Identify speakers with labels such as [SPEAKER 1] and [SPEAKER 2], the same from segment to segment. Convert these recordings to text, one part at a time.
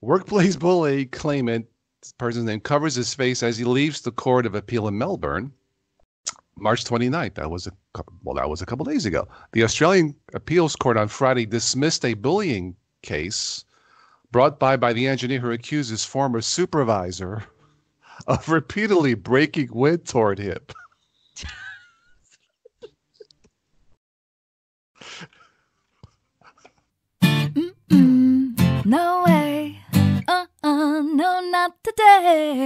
[SPEAKER 1] Workplace bully claimant, this person's name, covers his face as he leaves the Court of Appeal in Melbourne, March 29th. That was a couple days ago. The Australian Appeals Court on Friday dismissed a bullying case brought by the engineer who accused his former supervisor of repeatedly breaking wind toward him.
[SPEAKER 2] No way. No, not today.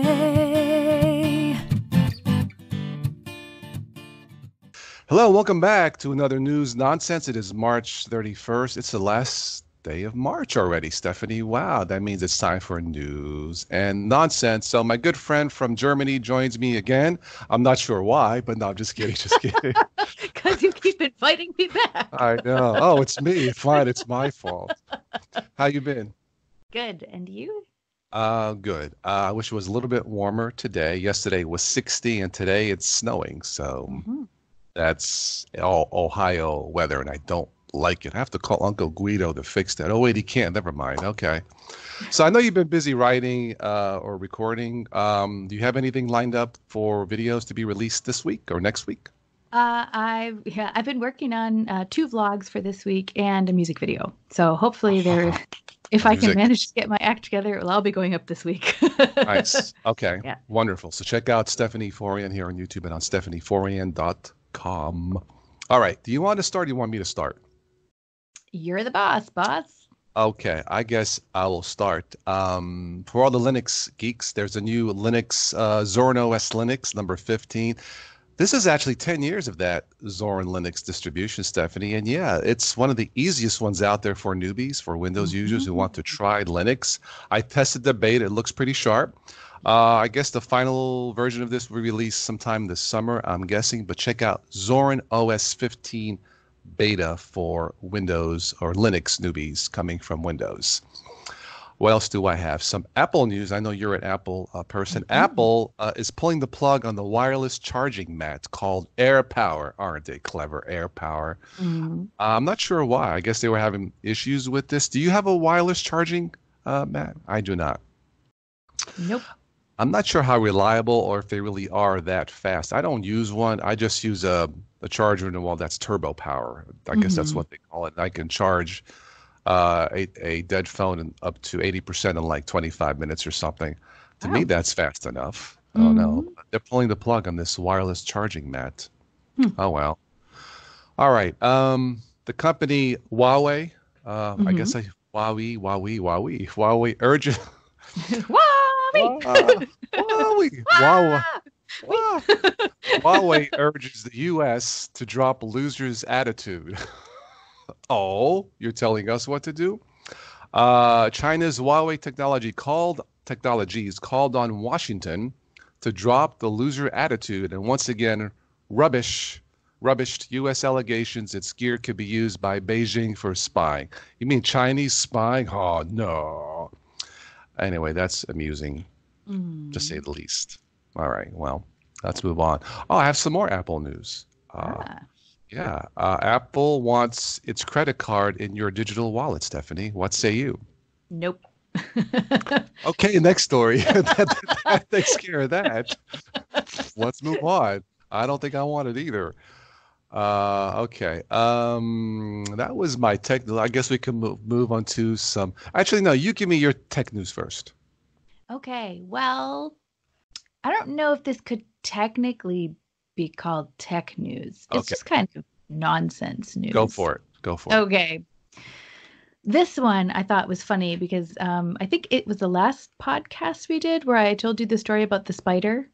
[SPEAKER 1] Hello, welcome back to another news nonsense. It is March 31st. It's the last day of March already, Stephanie. Wow, that means it's time for news and nonsense. So my good friend from Germany joins me again. I'm not sure why, but no, I'm just kidding, just kidding.
[SPEAKER 2] Because you keep inviting me back.
[SPEAKER 1] I know. Oh, it's me. Fine, it's my fault. How you been?
[SPEAKER 2] Good. And you?
[SPEAKER 1] Good. I wish it was a little bit warmer today. Yesterday was 60, and today it's snowing. So that's all Ohio weather, and I don't like it. I have to call Uncle Guido to fix that. Oh, wait, he can't. Never mind. Okay. So I know you've been busy writing or recording. Do you have anything lined up for videos to be released this week or next week?
[SPEAKER 2] I've been working on 2 vlogs for this week and a music video. So hopefully if I can manage to get my act together, it'll all be going up this week.
[SPEAKER 1] Nice. Okay.
[SPEAKER 2] Yeah.
[SPEAKER 1] Wonderful. So check out Stephanie Forian here on YouTube and on stephanieforian.com. All right. Do you want to start or do you want me to start?
[SPEAKER 2] You're the boss.
[SPEAKER 1] Okay, I guess I will start. For all the Linux geeks, there's a new Linux, Zorin OS Linux number 15. This is actually 10 years of that Zorin Linux distribution, Stephanie. And yeah, it's one of the easiest ones out there for newbies, for Windows users who want to try Linux. I tested the beta. It looks pretty sharp. I guess the final version of this will be released sometime this summer, I'm guessing. But check out Zorin OS 15 beta for Windows or Linux newbies coming from Windows. What else do I have? Some Apple news. I know you're an Apple person. Apple is pulling the plug on the wireless charging mat called AirPower. Aren't they clever? AirPower. I'm not sure why. I guess they were having issues with this. Do you have a wireless charging mat? I do not.
[SPEAKER 2] Nope.
[SPEAKER 1] I'm not sure how reliable or if they really are that fast. I don't use one. I just use a charger in the wall that's turbo power. I guess that's what they call it. I can charge a dead phone in up to 80% in like 25 minutes or something. To me, that's fast enough. Oh no, they're pulling the plug on this wireless charging mat. Oh well. All right. The company Huawei. I guess Huawei urges. Huawei urges the U.S. to drop loser's attitude. Oh, you're telling us what to do? China's Huawei Technologies called on Washington to drop the loser attitude and once again rubbished U.S. allegations its gear could be used by Beijing for spying. You mean Chinese spying? Oh, no. Anyway, that's amusing, to say the least. All right, well, let's move on. Oh, I have some more Apple news. Yeah, Apple wants its credit card in your digital wallet, Stephanie. What say you?
[SPEAKER 2] Nope.
[SPEAKER 1] Okay, next story. that takes care of that. Let's move on. I don't think I want it either. Okay. That was my tech. I guess we can move on to some. Actually, no. You give me your tech news first.
[SPEAKER 2] Okay. Well, I don't know if this could technically be called tech news. It's just kind of nonsense news.
[SPEAKER 1] Go for it.
[SPEAKER 2] Okay. This one I thought was funny because I think it was the last podcast we did where I told you the story about the spider.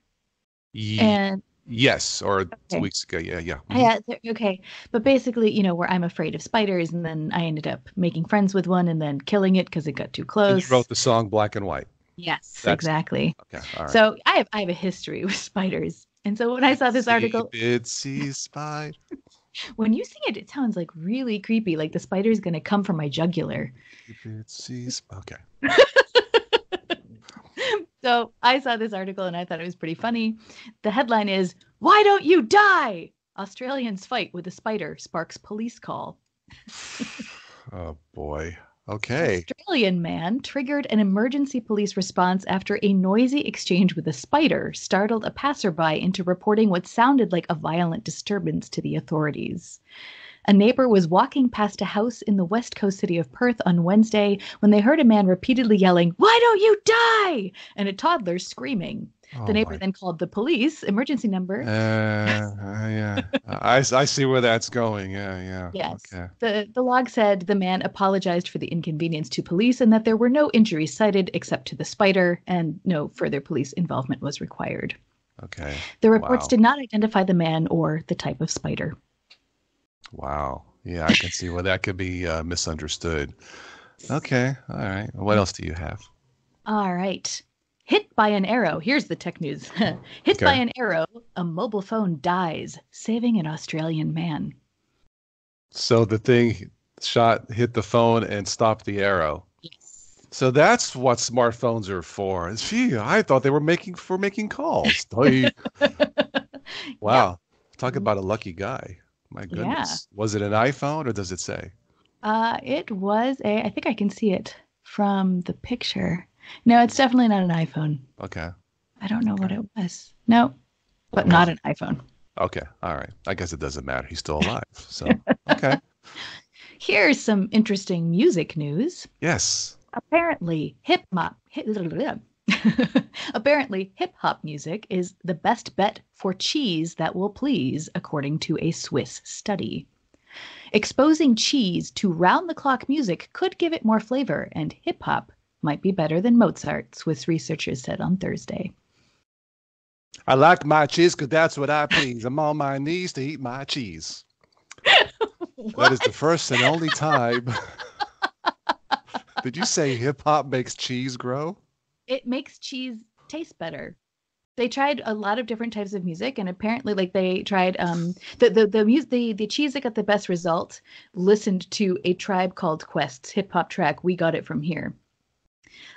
[SPEAKER 2] And
[SPEAKER 1] yes, or 2 weeks ago. Yeah.
[SPEAKER 2] Yeah. Okay. But basically, where I'm afraid of spiders, and then I ended up making friends with one and then killing it because it got too close.
[SPEAKER 1] And you wrote the song Black and White.
[SPEAKER 2] Yes, exactly.
[SPEAKER 1] Okay. All right.
[SPEAKER 2] So I have a history with spiders. And so when I saw this article,
[SPEAKER 1] Itsy spider.
[SPEAKER 2] When you sing it, it sounds like really creepy. Like the spider's going to come from my jugular.
[SPEAKER 1] Okay.
[SPEAKER 2] So I saw this article and I thought it was pretty funny. The headline is, "Why don't you die? Australians fight with a spider sparks police call."
[SPEAKER 1] Oh boy. Okay.
[SPEAKER 2] Australian man triggered an emergency police response after a noisy exchange with a spider startled a passerby into reporting what sounded like a violent disturbance to the authorities. A neighbor was walking past a house in the west coast city of Perth on Wednesday when they heard a man repeatedly yelling, "Why don't you die?" and a toddler screaming. The
[SPEAKER 1] Oh
[SPEAKER 2] neighbor
[SPEAKER 1] my.
[SPEAKER 2] then called the police emergency number.
[SPEAKER 1] Yeah. I see where that's going. Yeah, yeah.
[SPEAKER 2] Yes.
[SPEAKER 1] Okay.
[SPEAKER 2] The log said the man apologized for the inconvenience to police and that there were no injuries cited except to the spider, and no further police involvement was required.
[SPEAKER 1] Okay.
[SPEAKER 2] The reports
[SPEAKER 1] Wow.
[SPEAKER 2] did not identify the man or the type of spider.
[SPEAKER 1] Wow. Yeah, I can see where that could be misunderstood. Okay. All right. What else do you have?
[SPEAKER 2] All right. Hit by an arrow. Here's the tech news. Hit by
[SPEAKER 1] Okay.
[SPEAKER 2] an arrow, a mobile phone dies, saving an Australian man.
[SPEAKER 1] So the thing hit the phone and stopped the arrow.
[SPEAKER 2] Yes.
[SPEAKER 1] So that's what smartphones are for. Gee, I thought they were making calls. Oy.
[SPEAKER 2] Yep.
[SPEAKER 1] Wow. Talk about a lucky guy. My
[SPEAKER 2] Yeah.
[SPEAKER 1] goodness. Was it an iPhone or does it say?
[SPEAKER 2] It was I think I can see it from the picture. No, it's definitely not an iPhone.
[SPEAKER 1] Okay.
[SPEAKER 2] I don't know what
[SPEAKER 1] Okay.
[SPEAKER 2] it was. No, but
[SPEAKER 1] Well,
[SPEAKER 2] not an iPhone.
[SPEAKER 1] okay. All right. I guess it doesn't matter. He's still alive. So, okay.
[SPEAKER 2] Here's some interesting music news.
[SPEAKER 1] Yes.
[SPEAKER 2] Apparently, apparently hip hop music is the best bet for cheese that will please, according to a Swiss study. Exposing cheese to round the clock music could give it more flavor, and hip hop might be better than Mozart, Swiss researchers said on Thursday.
[SPEAKER 1] I like my cheese because that's what I please. I'm on my knees to eat my cheese. That is the
[SPEAKER 2] What?
[SPEAKER 1] first and only time. Did you say hip hop makes cheese grow?
[SPEAKER 2] It makes cheese taste better. They tried a lot of different types of music, and apparently, like they tried the cheese that got the best result listened to a Tribe Called Quest's hip hop track "We Got It From Here."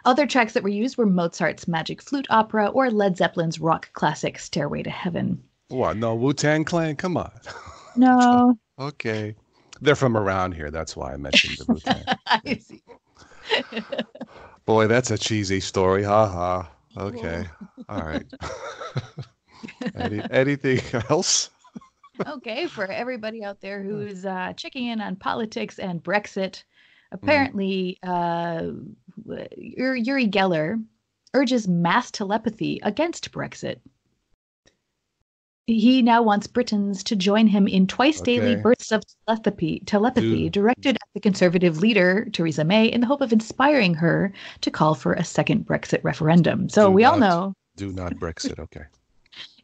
[SPEAKER 2] Other tracks that were used were Mozart's Magic Flute Opera or Led Zeppelin's rock classic "Stairway to Heaven."
[SPEAKER 1] What? No, Wu-Tang Clan? Come on.
[SPEAKER 2] No,
[SPEAKER 1] Okay. They're from around here. That's why I mentioned the Wu-Tang. Yeah.
[SPEAKER 2] I see.
[SPEAKER 1] Boy, that's a cheesy story. Ha ha. Okay. All right. Anything else?
[SPEAKER 2] Okay, for everybody out there who's checking in on politics and Brexit,
[SPEAKER 1] Mm,
[SPEAKER 2] apparently Uri Geller urges mass telepathy against Brexit. He now wants Britons to join him in twice daily
[SPEAKER 1] okay.
[SPEAKER 2] bursts of telepathy
[SPEAKER 1] Do
[SPEAKER 2] directed at the Conservative leader, Theresa May, in the hope of inspiring her to call for a second Brexit referendum. So
[SPEAKER 1] do
[SPEAKER 2] we all
[SPEAKER 1] not
[SPEAKER 2] know
[SPEAKER 1] do not Brexit. Okay.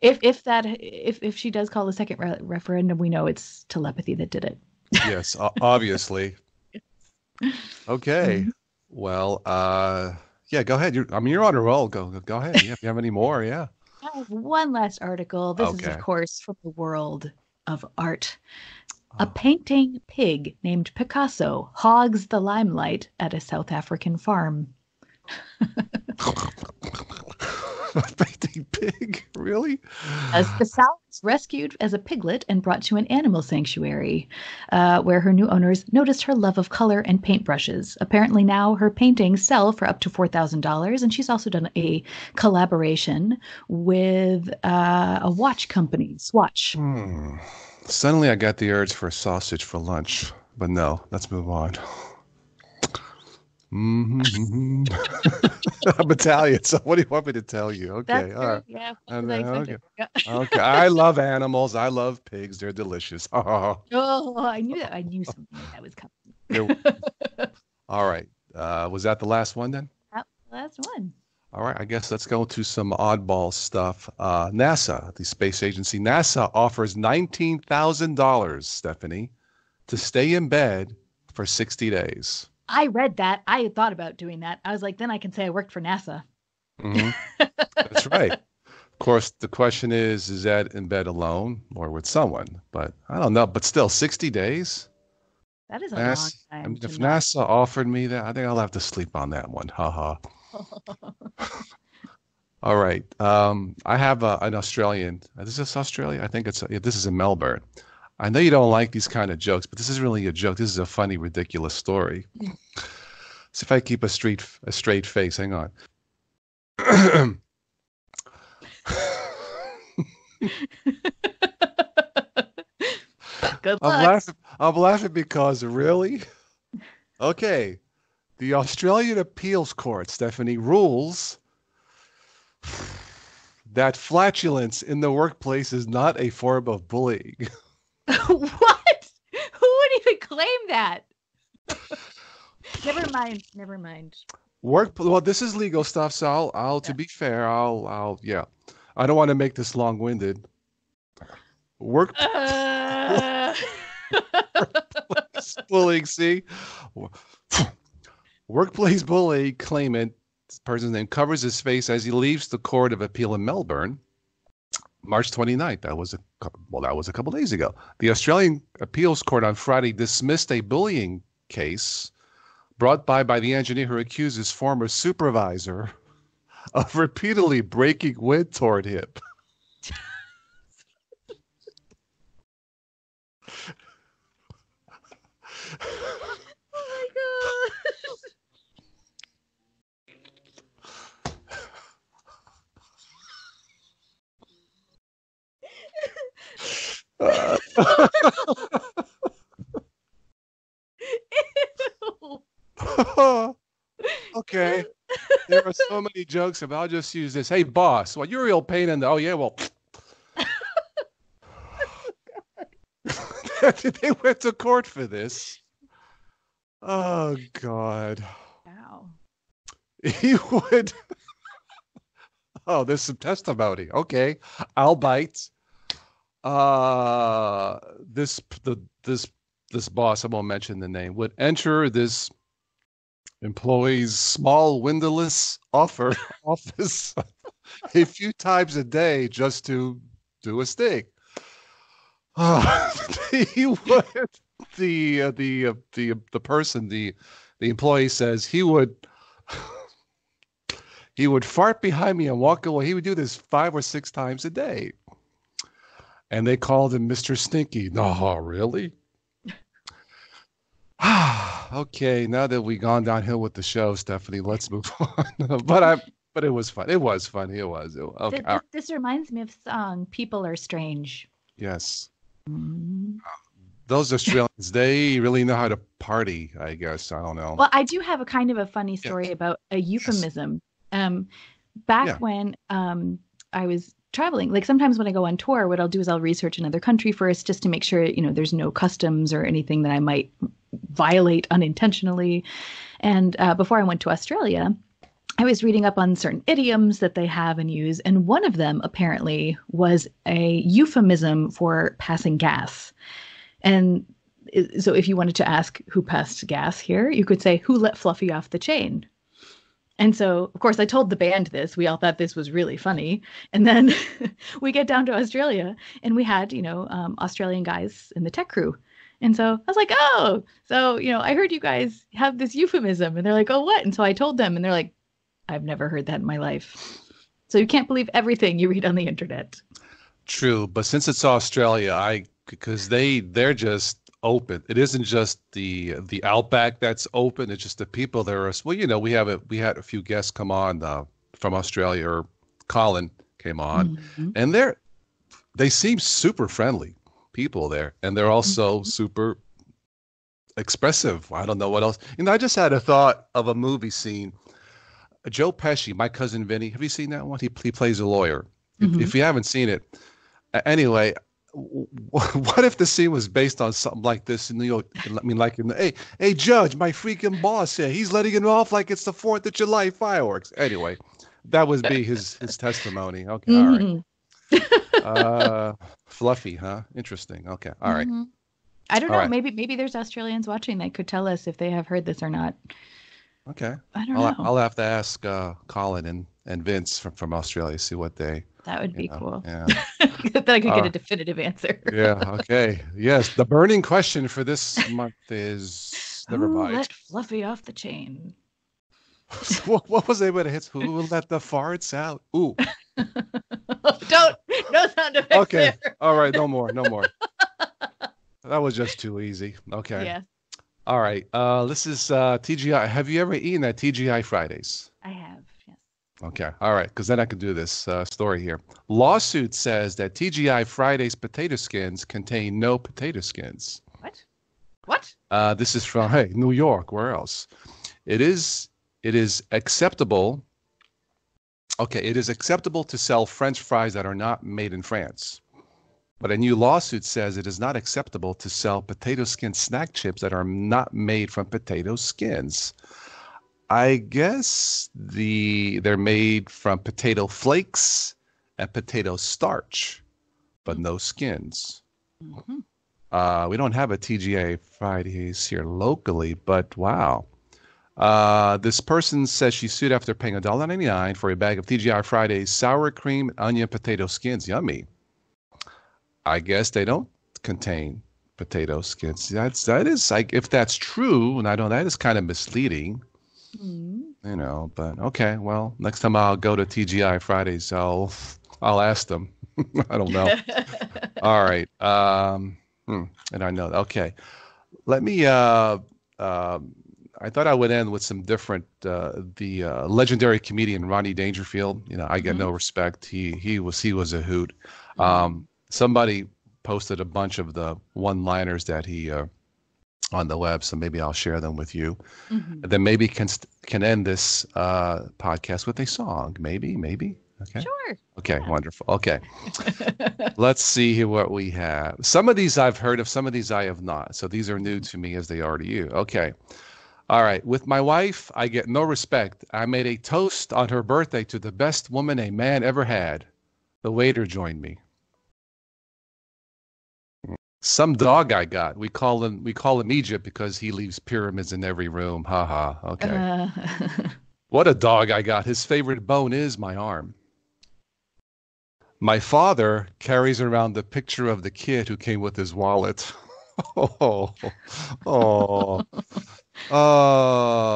[SPEAKER 2] if she does call a second referendum, we know it's telepathy that did it.
[SPEAKER 1] Yes, obviously. Okay.
[SPEAKER 2] Mhm.
[SPEAKER 1] Well, yeah, go ahead. You're on a roll. Go ahead. Yeah, if you have any more, yeah.
[SPEAKER 2] I have one last article. This is, of
[SPEAKER 1] Okay.
[SPEAKER 2] course, from the world of art. A
[SPEAKER 1] Oh.
[SPEAKER 2] painting pig named Picasso hogs the limelight at a South African farm.
[SPEAKER 1] Painting pig? Really?
[SPEAKER 2] As the sow was rescued as a piglet and brought to an animal sanctuary, where her new owners noticed her love of color and paintbrushes. Apparently, now her paintings sell for up to $4,000, and she's also done a collaboration with a watch company, Swatch.
[SPEAKER 1] Hmm. Suddenly I got the urge for sausage for lunch, but no, let's move on. Hmm. I'm Italian, so what do you want me to tell you? Okay,
[SPEAKER 2] That's
[SPEAKER 1] all
[SPEAKER 2] true.
[SPEAKER 1] right.
[SPEAKER 2] Yeah, what
[SPEAKER 1] And
[SPEAKER 2] was I
[SPEAKER 1] then, okay,
[SPEAKER 2] expecting? Yeah.
[SPEAKER 1] okay. I love animals. I love pigs. They're delicious. Oh,
[SPEAKER 2] Oh, I knew that. I knew something like that was
[SPEAKER 1] they're
[SPEAKER 2] coming.
[SPEAKER 1] all right. Was that the last one then?
[SPEAKER 2] That was the last one.
[SPEAKER 1] All right, I guess let's go to some oddball stuff. NASA, the space agency, NASA offers $19,000, Stephanie, to stay in bed for 60 days.
[SPEAKER 2] I read that. I had thought about doing that. I was like, then I can say I worked for NASA.
[SPEAKER 1] Hmm. That's right. Of course, the question is that in bed alone or with someone? But I don't know. But still, 60 days?
[SPEAKER 2] That is a long
[SPEAKER 1] NASA, I
[SPEAKER 2] time
[SPEAKER 1] mean,
[SPEAKER 2] to
[SPEAKER 1] if
[SPEAKER 2] not.
[SPEAKER 1] NASA offered me that, I think I'll have to sleep on that one. Ha ha. All right. I have an Australian. Is this Australia? I think yeah, this is in Melbourne. I know you don't like these kind of jokes, but this is really a joke. This is a funny, ridiculous story. See if I keep a straight face. Hang on.
[SPEAKER 2] Good
[SPEAKER 1] I'm
[SPEAKER 2] luck.
[SPEAKER 1] laughing. I'm laughing because really? Okay. The Australian Appeals Court, Stephanie, rules that flatulence in the workplace is not a form of bullying.
[SPEAKER 2] What? Who would even claim that? Never mind. Never mind.
[SPEAKER 1] Well, this is legal stuff, so to
[SPEAKER 2] Yeah.
[SPEAKER 1] be fair, yeah. I don't want to make this long-winded. Work
[SPEAKER 2] Uh...
[SPEAKER 1] bullying, see? Workplace bullying claimant, this person's name, covers his face as he leaves the Court of Appeal in Melbourne, March 29th. That was a couple days ago. The Australian Appeals Court on Friday dismissed a bullying case brought by the engineer who accused his former supervisor of repeatedly breaking wind toward him.
[SPEAKER 2] Oh my
[SPEAKER 1] Uh,
[SPEAKER 2] god.
[SPEAKER 1] okay. There are so many jokes about. I'll just use this. Hey, boss. Well, you're a real pain in the. Oh yeah. Well, they went to court for this. Oh God.
[SPEAKER 2] Wow.
[SPEAKER 1] He would. Oh, there's some testimony. Okay, I'll bite. Uh, this the this boss. I won't mention the name. Would enter this employee's small windowless office a few times a day just to do a steak. He would the person the employee says he would fart behind me and walk away. He would do this 5 or 6 times a day, and they called him Mr. Stinky. No, really? Okay, now that we've gone downhill with the show, Stephanie, let's move on. But it was fun. It was fun. Okay.
[SPEAKER 2] This reminds me of the song "People Are Strange."
[SPEAKER 1] Yes.
[SPEAKER 2] Mm.
[SPEAKER 1] Those Australians, they really know how to party, I guess. I don't know.
[SPEAKER 2] Well, I do have a kind of a funny
[SPEAKER 1] Yeah.
[SPEAKER 2] story about a
[SPEAKER 1] Yes.
[SPEAKER 2] euphemism. Back
[SPEAKER 1] Yeah.
[SPEAKER 2] when I was traveling, like sometimes when I go on tour, what I'll do is I'll research another country first just to make sure, there's no customs or anything that I might violate unintentionally. And before I went to Australia, I was reading up on certain idioms that they have and use, and one of them apparently was a euphemism for passing gas. And so if you wanted to ask who passed gas here, you could say, who let Fluffy off the chain? And so, of course, I told the band this. We all thought this was really funny. And then we get down to Australia and we had, Australian guys in the tech crew. And so I was like, oh, so, I heard you guys have this euphemism. And they're like, oh, what? And so I told them and they're like, I've never heard that in my life. So you can't believe everything you read on the internet.
[SPEAKER 1] True, but since it's Australia, because they're just open. It isn't just the outback that's open. It's just the people there are. Well, we had a few guests come on from Australia, or Colin came on,
[SPEAKER 2] Mm-hmm.
[SPEAKER 1] and they seem super friendly people there, and they're also
[SPEAKER 2] Mm-hmm.
[SPEAKER 1] super expressive. I don't know what else. I just had a thought of a movie scene. Joe Pesci, My Cousin Vinny. Have you seen that one? He plays a lawyer. If you haven't seen it, anyway, what if the scene was based on something like this in New York? I mean, like, hey, Judge, my freaking boss here, he's letting it off like it's the 4th of July fireworks. Anyway, that would be his testimony. Okay, all right. Fluffy, huh? Interesting. Okay, all right.
[SPEAKER 2] Mm-hmm. I don't
[SPEAKER 1] All
[SPEAKER 2] know.
[SPEAKER 1] right.
[SPEAKER 2] Maybe there's Australians watching that could tell us if they have heard this or not.
[SPEAKER 1] Okay.
[SPEAKER 2] I don't know.
[SPEAKER 1] I'll have to ask Colin and Vince from Australia, see what they.
[SPEAKER 2] That would be cool.
[SPEAKER 1] Yeah.
[SPEAKER 2] Then I could get a definitive answer.
[SPEAKER 1] Yeah. Okay. Yes. The burning question for this month is never
[SPEAKER 2] Who
[SPEAKER 1] mind.
[SPEAKER 2] let Fluffy off the chain?
[SPEAKER 1] What was they going to hit? Who let the farts out? Ooh.
[SPEAKER 2] No sound effects
[SPEAKER 1] Okay.
[SPEAKER 2] there.
[SPEAKER 1] All right. No more. That was just too easy. Okay.
[SPEAKER 2] Yeah.
[SPEAKER 1] All right. This is TGI. Have you ever eaten at TGI Fridays?
[SPEAKER 2] I have, yes.
[SPEAKER 1] Okay. All right. Because then I can do this story here. Lawsuit says that TGI Fridays potato skins contain no potato skins.
[SPEAKER 2] What? What?
[SPEAKER 1] This is from, hey, New York. Where else? It is it is acceptable. Okay, it is acceptable to sell French fries that are not made in France. But a new lawsuit says it is not acceptable to sell potato skin snack chips that are not made from potato skins. I guess they're made from potato flakes and potato starch, but no skins.
[SPEAKER 2] Mm-hmm.
[SPEAKER 1] We don't have a TGA Fridays here locally, but wow. This person says she sued after paying $1.99 for a bag of TGI Fridays sour cream and onion potato skins. Yummy. I guess they don't contain potato skins. That is like if that's true, and I don't, that is kind of misleading,
[SPEAKER 2] Mm.
[SPEAKER 1] But okay, well, next time I'll go to TGI Fridays, I'll ask them. I don't know. All right. And I know. Okay. Let me I thought I would end with some different the legendary comedian Ronnie Dangerfield. I get
[SPEAKER 2] Mm-hmm.
[SPEAKER 1] no respect. He was a hoot.
[SPEAKER 2] Mm-hmm.
[SPEAKER 1] Somebody posted a bunch of the one-liners that he on the web, so maybe I'll share them with you.
[SPEAKER 2] Mm-hmm.
[SPEAKER 1] And then maybe can end this podcast with a song. Maybe. Okay.
[SPEAKER 2] Sure.
[SPEAKER 1] Okay,
[SPEAKER 2] Yeah.
[SPEAKER 1] wonderful. Okay. Let's see here what we have. Some of these I've heard of, some of these I have not. So these are new to me as they are to you. Okay. All right. With my wife, I get no respect. I made a toast on her birthday to the best woman a man ever had. The waiter joined me. Some dog I got. We call him Egypt because he leaves pyramids in every room. Ha ha. Okay.
[SPEAKER 2] Uh,
[SPEAKER 1] What a dog I got. His favorite bone is my arm. My father carries around the picture of the kid who came with his wallet. Oh, oh,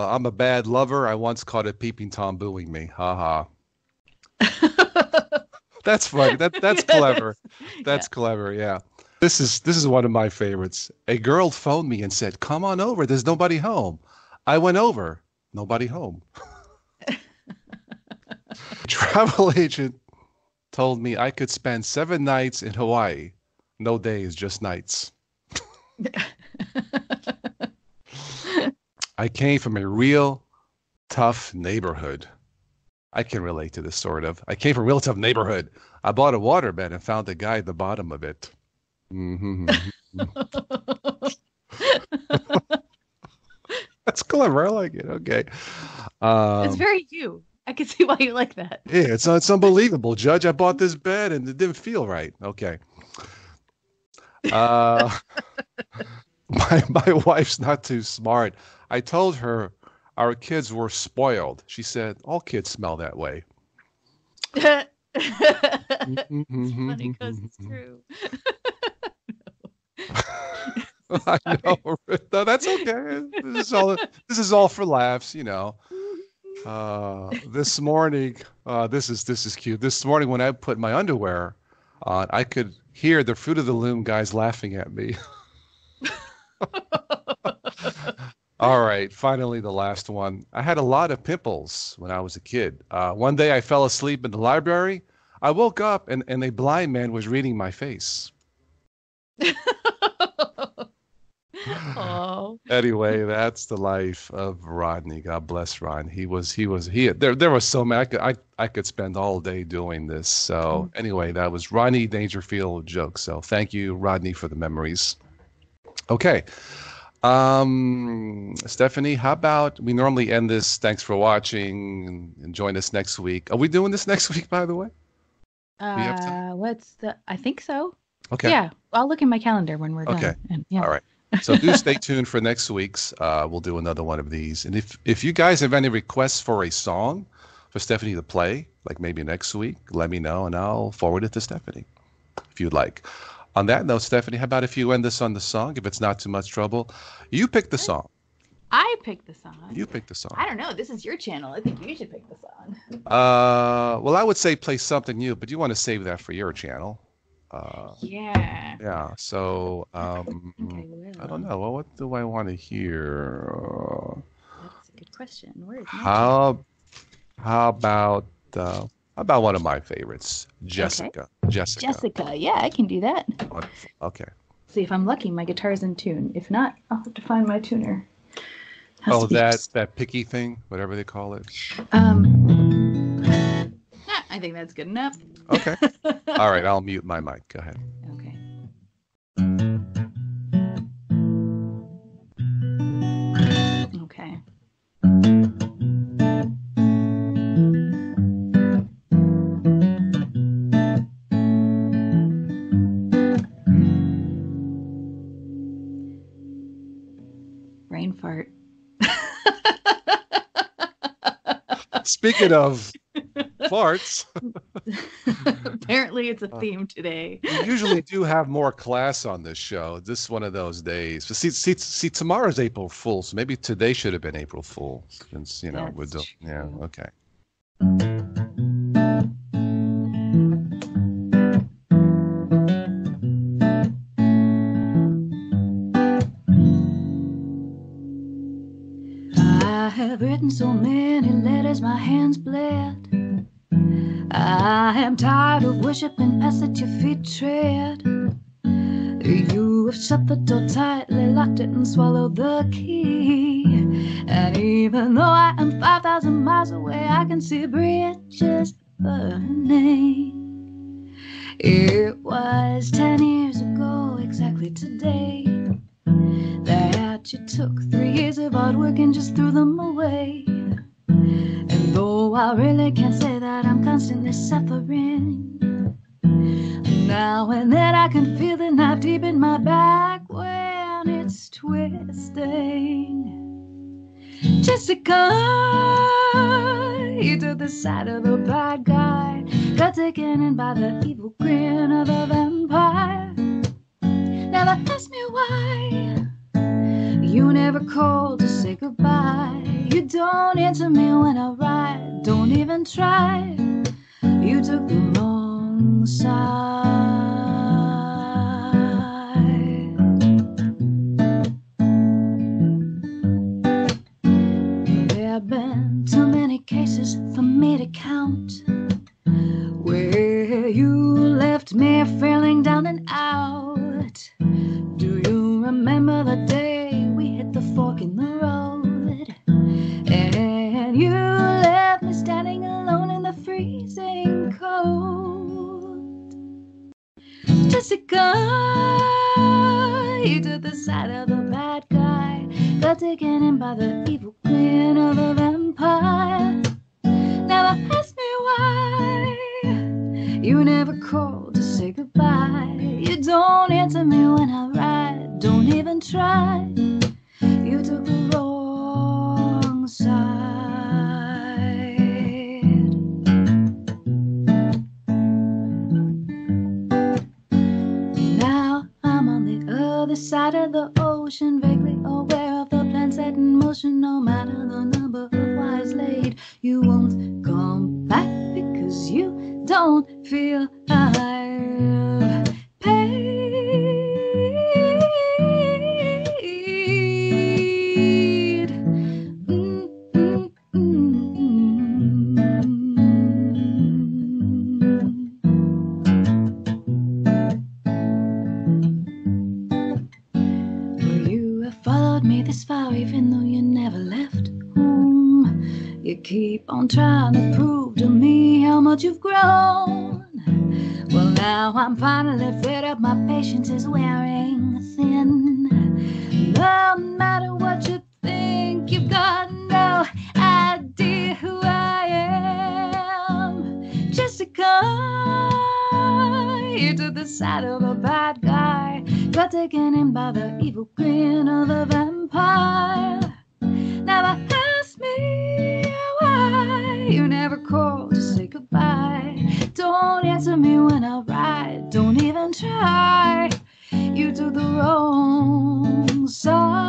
[SPEAKER 1] I'm a bad lover. I once caught a peeping Tom booing me. Ha ha. That's funny. That's clever.
[SPEAKER 2] yeah.
[SPEAKER 1] That's clever. Yeah. This is one of my favorites. A girl phoned me and said, "Come on over. There's nobody home." I went over. Nobody home. Travel agent told me I could spend 7 nights in Hawaii. No days, just nights. I came from a real tough neighborhood. I can relate to this sort of. I came from a real tough neighborhood. I bought a waterbed and found a guy at the bottom of it. hmm That's clever. I like it. Okay.
[SPEAKER 2] It's
[SPEAKER 1] Um,
[SPEAKER 2] very you. I can see why you like that.
[SPEAKER 1] yeah, it's unbelievable, Judge. I bought this bed and it didn't feel right. Okay. Uh, my wife's not too smart. I told her our kids were spoiled. She said, "All kids smell that way."
[SPEAKER 2] It's funny because it's true.
[SPEAKER 1] I
[SPEAKER 2] Sorry.
[SPEAKER 1] know. No, that's okay. This is all for laughs. This morning, this is cute. This morning when I put my underwear on, I could hear the Fruit of the Loom guys laughing at me. All right, finally the last one. I had a lot of pimples when I was a kid. One day I fell asleep in the library. I woke up and a blind man was reading my face.
[SPEAKER 2] Oh.
[SPEAKER 1] Anyway, that's the life of Rodney. God bless Ron. There was so many. I could spend all day doing this. So anyway, that was Rodney Dangerfield joke. So thank you, Rodney, for the memories. Okay. Stephanie, how about we normally end this? Thanks for watching and join us next week. Are we doing this next week, by the way? Do you have time?
[SPEAKER 2] I think so.
[SPEAKER 1] Okay.
[SPEAKER 2] Yeah, I'll look in my calendar when we're
[SPEAKER 1] Okay.
[SPEAKER 2] done. And yeah.
[SPEAKER 1] All right. So do stay tuned for next week's. We'll do another one of these. And if you guys have any requests for a song for Stephanie to play, like maybe next week, let me know and I'll forward it to Stephanie if you'd like. On that note, Stephanie, how about if you end this on the song, if it's not too much trouble? You pick the song.
[SPEAKER 2] I picked the song.
[SPEAKER 1] You pick the song.
[SPEAKER 2] I don't know. This is your channel. I think you should pick the song.
[SPEAKER 1] Well, I would say play something new, but you want to save that for your channel.
[SPEAKER 2] Yeah,
[SPEAKER 1] Yeah. So
[SPEAKER 2] I think I
[SPEAKER 1] I don't
[SPEAKER 2] will.
[SPEAKER 1] know. Well, what do I want to hear?
[SPEAKER 2] That's a good question. Where is my tune?
[SPEAKER 1] How how about uh, how about one of my favorites,
[SPEAKER 2] Okay.
[SPEAKER 1] Jessica? Jessica.
[SPEAKER 2] Jessica. Yeah, I can do that.
[SPEAKER 1] Wonderful. Okay.
[SPEAKER 2] See if I'm lucky, my guitar's in tune. If not, I'll have to find my tuner. Has
[SPEAKER 1] Oh,
[SPEAKER 2] to be.
[SPEAKER 1] that picky thing, whatever they call it.
[SPEAKER 2] I think that's good enough.
[SPEAKER 1] Okay. All right. I'll mute my mic. Go ahead.
[SPEAKER 2] Okay. Okay. Brain fart.
[SPEAKER 1] Speaking of farts,
[SPEAKER 2] Apparently, it's a
[SPEAKER 1] uh,
[SPEAKER 2] theme today.
[SPEAKER 1] we usually do have more class on this show. This is one of those days. But see, tomorrow's April Fool, so maybe today should have been April Fool, since we're
[SPEAKER 2] That's
[SPEAKER 1] doing. Yeah,
[SPEAKER 2] true.
[SPEAKER 1] okay.
[SPEAKER 2] I have written so many letters, my hands bled. I am tired of worshiping past at your feet tread. You have shut the door tightly, locked it and swallowed the key. And even though I am 5,000 miles away, I can see bridges burning. It was 10 years ago, exactly today, that you took 3 years of hard work and just threw them away. And though I really can't say that I'm constantly suffering, now and then I can feel the knife deep in my back when it's twisting. Jessica, you took the side of the bad guy, got taken in by the evil grin of a vampire. Never ask me why you never called to say goodbye. You don't answer me when I write, don't even try. You took the wrong side. There have been too many cases for me to count, where you left me failing down and out. Do you remember the day we hit the fork in the road, and you left me standing alone in the freezing cold? Jessica, you took the side of the bad guy, got taken in by the evil grin of a vampire. Never ask me why you never called to say goodbye. You don't answer me when I write, don't even try. You took the wrong side. Now I'm on the other side of the ocean, vaguely aware of the plan set in motion. No matter the number of wires laid, you won't come back because you don't feel I've paid. You have followed me this far, even though you never left home. You keep on trying to prove to me how much you've grown. Well, now I'm finally fed up, my patience is wearing thin. No matter what you think, you've got no idea who I am. Jessica, you took the side of a bad guy, got taken in by the evil grin of a vampire. Never ask me why you never called to say goodbye. Don't answer me when I write, don't even try. You took the wrong side.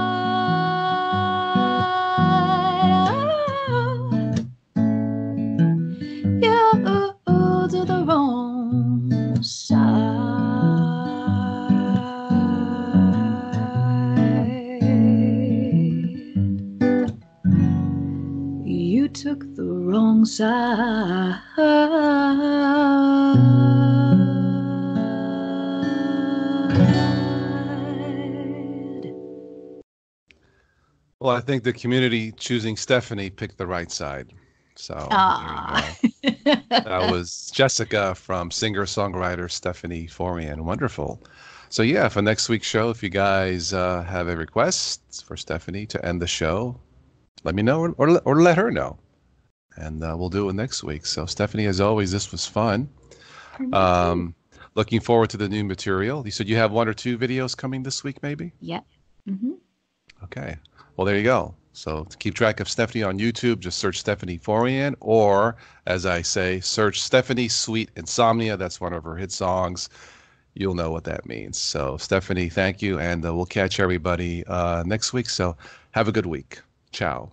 [SPEAKER 2] You took the wrong side. side.
[SPEAKER 1] Well, I think the community choosing Stephanie picked the right side. So there you
[SPEAKER 2] Ah.
[SPEAKER 1] go. That was Jessica from singer-songwriter Stephanie Forian. Wonderful. So yeah, for next week's show, if you guys have a request for Stephanie to end the show, let me know or let her know, and we'll do it next week. So Stephanie, as always, this was fun. Um, Looking forward to the new material. You said you have one or two videos coming this week, maybe?
[SPEAKER 2] Yep. Mm-hmm.
[SPEAKER 1] Okay. Well, there you go. So to keep track of Stephanie on YouTube, just search Stephanie Forian, or as I say, search Stephanie Sweet Insomnia. That's one of her hit songs. You'll know what that means. So Stephanie, thank you, and we'll catch everybody next week. So have a good week. Ciao.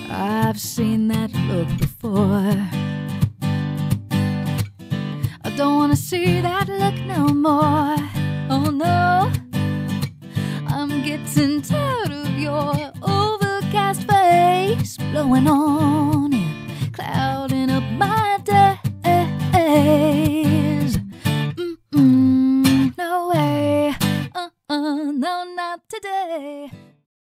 [SPEAKER 3] I've seen that look before. I don't want to see that look no more. Oh no, I'm getting tired of your overcast face blowing on in clouds.